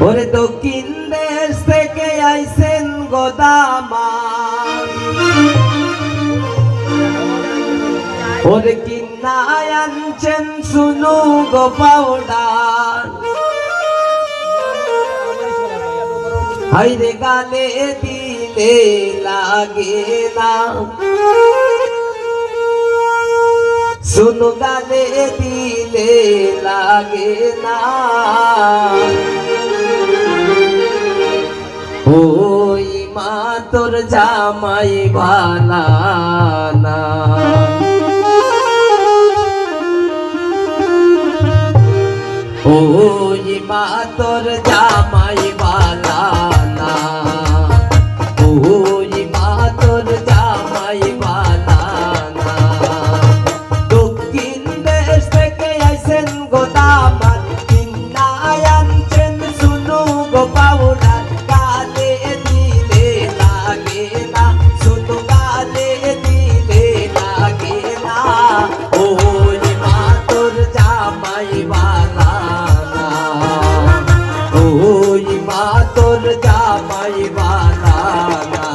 ওরে দক্ষিণ দেশ থেকে আইছেন গোদামান, ওরে কিন্নায় আনছেন শুনু গো পাউডার। হাইরে গালে দিলে লাগে না, শুনু গালে দিলে লাগে না। ওই মা তোর জামাই ভালা না, ওই মা তোর জামাই ভালা না, ওই মা তোর জামাই ভালা না। দক্ষিণ দেশ থেকে আইছেন গোদামান, কিন্নায় আনছেন শুনু গো পাউডার। গালে দিলে লাগে না, শুনু গালে দিলে লাগে না। ওই মা তোর জামাই ভালা না, ওই মা তোর জামাই ভালা না।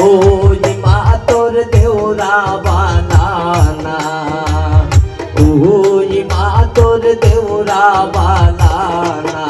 ওই মা তোর দেওরা বানানা, ওই মা তোর দেওরা বানানা।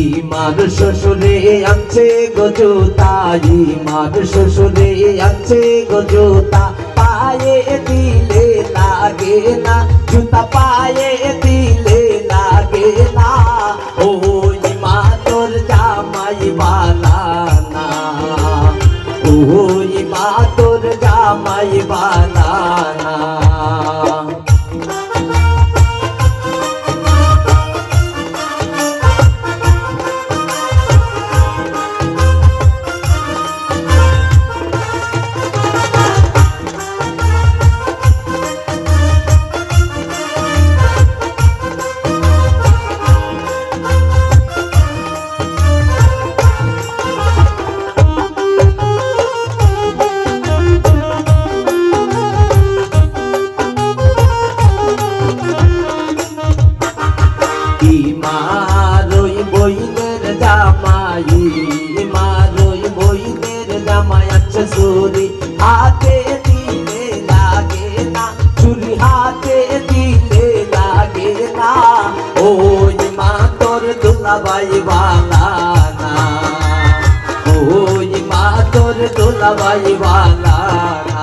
ইমার শ্বশুরে আনছে গজুতা, ইমার শ্বশুরে আনছে গজুতা। পায়ে দিলে লাগে না, জুতা পায়ে দিলে লাগে না। ওই মা তোর জামাই ভালা না, ওই মা তোর জামাই ভালা না। মারই বইনের জামাই, মারই বইনের জামাই আছে ছুরি হাতে দিলে লাগে না, ছুরি হাতে দিলে লাগে না। ওই মা তোর দুলাভাই ভালা না, ওই মা তোর দুলাভাই ভালা না।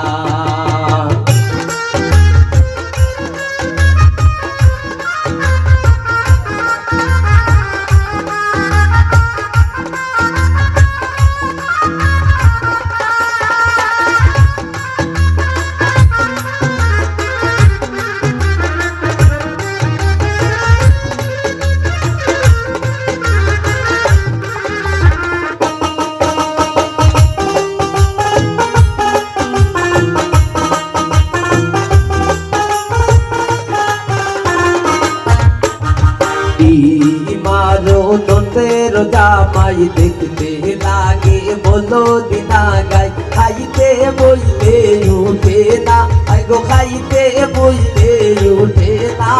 নন্দের জামাই দেখতে লাগে বলো দিনা গাই, খাইতে বইলে উঠে না, আইগো খাইতে বইলে উঠে না,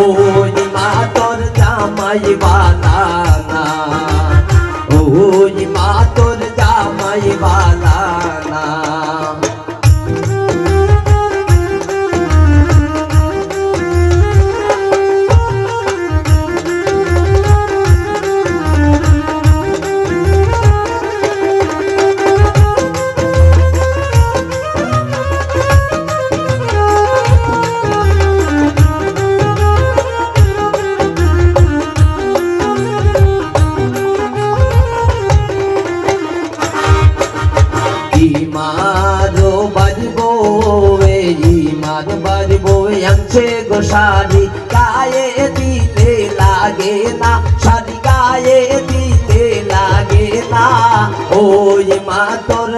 ওই মা তোর জামাই বালানা, ওই মা তোর জামাই বালানা। ইমারো বাজবো ইমার বাজবো আনছে গো শাড়ি, গায়ে দিলে লাগে না, শাড়ি গায়ে দিলে লাগে না, ওই মা তোর